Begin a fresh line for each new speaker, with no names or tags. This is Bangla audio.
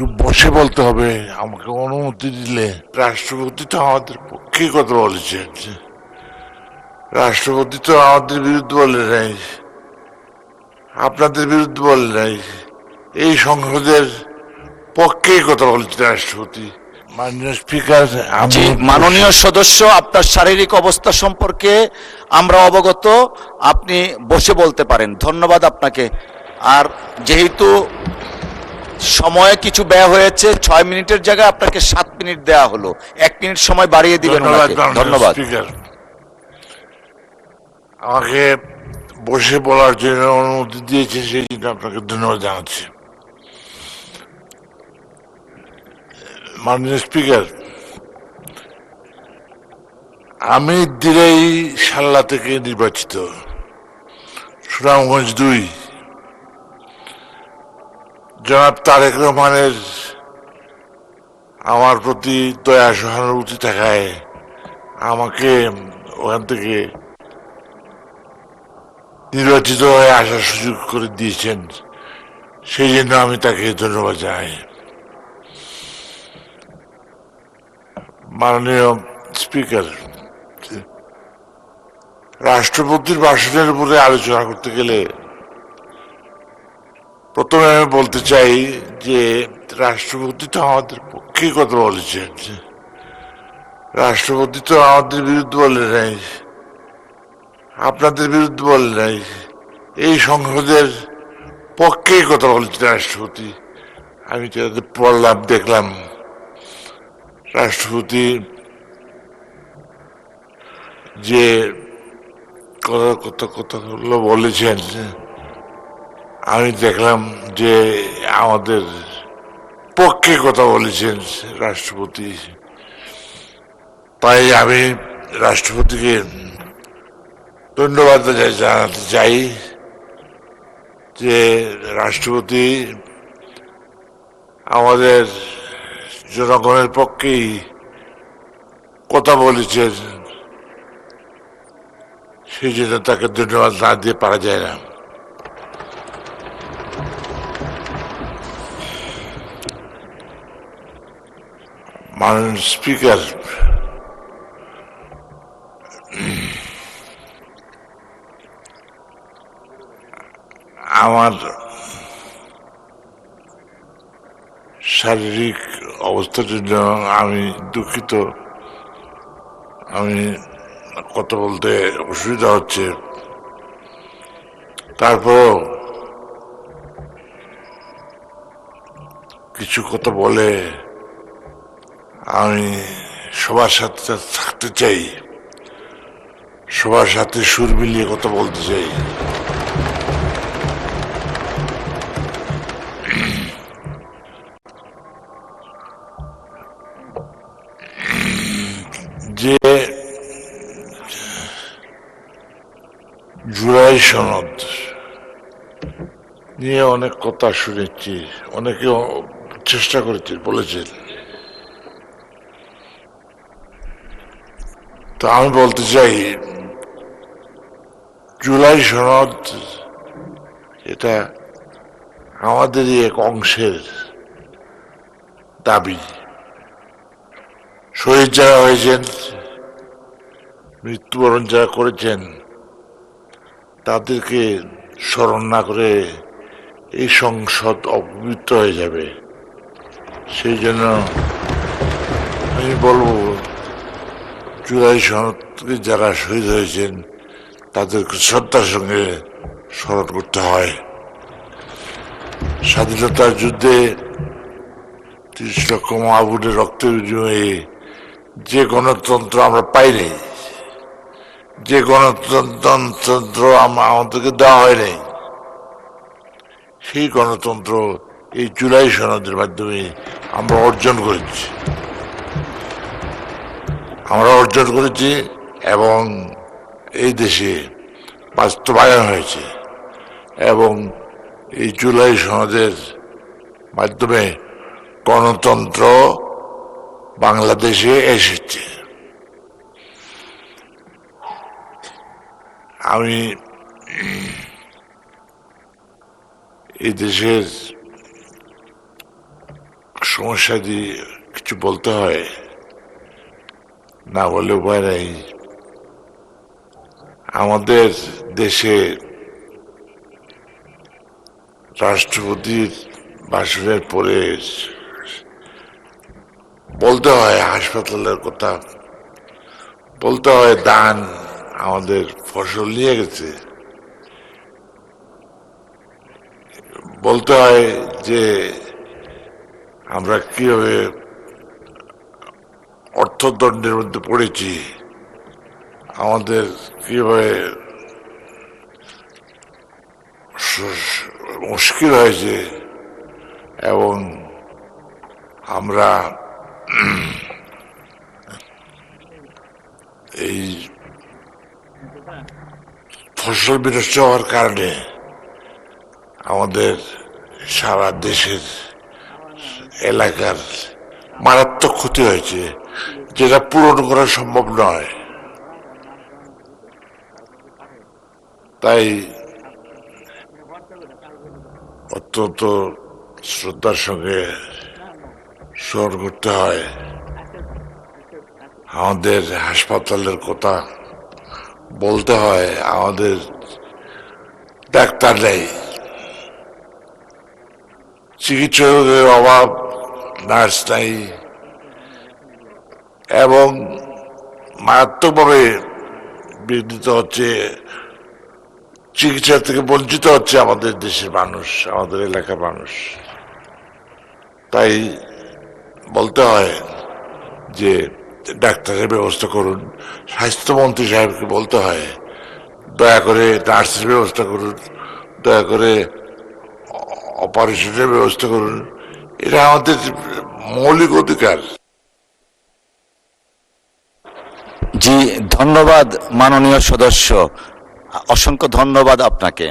একটু বসে বলতে হবে, আমাকে অনুমতি দিলে। রাষ্ট্রপতি তো আমাদের পক্ষে কথা বলেছেন, রাষ্ট্রপতি তো আমাদের বিরুদ্ধে বলে নাই, আপনাদের বিরুদ্ধে বলে নাই, এই সংসদের পক্ষেই কথা বলেছেন রাষ্ট্রপতি। মাননীয় স্পিকার,
জি,
আমি
মাননীয় সদস্য, আপনার শারীরিক অবস্থা সম্পর্কে আমরা অবগত, আপনি বসে বলতে পারেন। ধন্যবাদ আপনাকে। আর যেহেতু সময়ে কিছু ব্যয় হয়েছে, 6 মিনিটের জায়গায় আপনাকে 7 মিনিট দেয়া হলো, 1 মিনিট সময় বাড়িয়ে দিবেন
ধন্যবাদ
ওনাকে।
মাননীয়
ধন্যবাদ।
স্পিকার, আমাকে বসে বলার জন্য অনুমতি দিয়েছে, সেই জন্য আপনাকে ধন্যবাদ জানাচ্ছি। মাননীয় স্পিকার, আমি দিলেই সাল্লা থেকে নির্বাচিত, সুনামগঞ্জ 2, জনাব তারেক রহমানের আমার প্রতি দয়া সহানুভূতি থাকায় আমাকে ওখান থেকে নির্বাচিত হয়ে আসার সুযোগ করে দিয়েছেন, সেই জন্য আমি তাকে ধন্যবাদ জানাই। মাননীয় স্পিকার, রাষ্ট্রপতির ভাষণের উপরে আলোচনা করতে গেলে প্রথমে আমি বলতে চাই যে রাষ্ট্রপতি তো আমাদের পক্ষে কথা বলেছেন, রাষ্ট্রপতি তো আমাদের বিরুদ্ধে বলে নাই, আপনাদের বিরুদ্ধে বলে নাই, এই সংসদের পক্ষেই কথা বলেছেন রাষ্ট্রপতি। আমি তাদের পড়লাম, দেখলাম রাষ্ট্রপতি যে কথাগুলো বলেছেন, আমি দেখলাম যে আমাদের পক্ষে কথা বলেছেন রাষ্ট্রপতি। তাই আমি রাষ্ট্রপতিকে ধন্যবাদ জানাতে চাই যে রাষ্ট্রপতি আমাদের জনগণের পক্ষেই কথা বলেছেন, সেই জন্য তাকে ধন্যবাদ না দিয়ে পারা যায় না। মাননীয় স্পিকার, আমার শারীরিক অবস্থার জন্য আমি দুঃখিত, আমি কথা বলতে অসুবিধা হচ্ছে। তারপর কিছু কথা বলে আমি সবার সাথে থাকতে চাই, সবার সাথে সুর মিলিয়ে কথা বলতে চাই। যে জুলাই সনদ নিয়ে অনেক কথা শুনেছি, অনেকে চেষ্টা করেছে, বলেছেন, তো আমি বলতে চাই জুলাই সনদ এটা আমাদেরই এক অংশের দাবি। শহীদ যারা হয়েছেন, মৃত্যুবরণ যারা করেছেন, তাদেরকে স্মরণ না করে এই সংসদ অপবিত্র হয়ে যাবে। সেই জন্য আমি বলবো জুলাই সনদকে যারা শহীদ হয়েছেন তাদেরকে শ্রদ্ধার সঙ্গে স্মরণ করতে হয়। স্বাধীনতার যুদ্ধে 30 লক্ষ মা বোনের রক্তের বিনিময়ে যে গণতন্ত্র আমরা পাইনি, যে গণতন্ত্র আমাদেরকে দেওয়া হয় নাই, সেই গণতন্ত্র এই জুলাই সনদের মাধ্যমে আমরা অর্জন করেছি, এবং এই দেশে বাস্তবায়ন হয়েছে, এবং এই জুলাই সনদের মাধ্যমে গণতন্ত্র বাংলাদেশে এসেছে। আমি এই দেশের সমস্যা দিয়ে কিছু বলতে হয়, না বলে উপায় নাই। আমাদের দেশে রাষ্ট্রপতির ভাষণের পরে বলতে হয় হাসপাতালের কথা, বলতে হয় দান আমাদের ফসল নিয়ে গেছে, বলতে হয় যে আমরা কিভাবে অর্থদণ্ডের মধ্যে পড়েছি, আমাদের কিভাবে মুশকিল হয়েছে, এবং আমরা এই ফসল বিনষ্ট হওয়ার কারণে আমাদের সারা দেশের এলাকার মারাত্মক ক্ষতি হয়েছে, যেটা পূরণ করা সম্ভব নয়। তাই অত্যন্ত শ্রদ্ধার সঙ্গে স্মরণ করতে হয় আমাদের হাসপাতালের কথা, বলতে হয় আমাদের ডাক্তার নেই, চিকিৎসকের অভাব, নার্স নাই, এবং মারাত্মকভাবে বিঘ্নিত হচ্ছে, চিকিৎসা থেকে বঞ্চিত হচ্ছে আমাদের দেশের মানুষ, আমাদের এলাকার মানুষ। তাই বলতে হয় যে ডাক্তারের ব্যবস্থা করুন, স্বাস্থ্যমন্ত্রী সাহেবকে বলতে হয় দয়া করে নার্সের ব্যবস্থা করুন, দয়া করে অপারেশনের ব্যবস্থা করুন। এটা আমাদের মৌলিক অধিকার।
জি, ধন্যবাদ মাননীয় সদস্য, অসংখ্য ধন্যবাদ আপনাকে।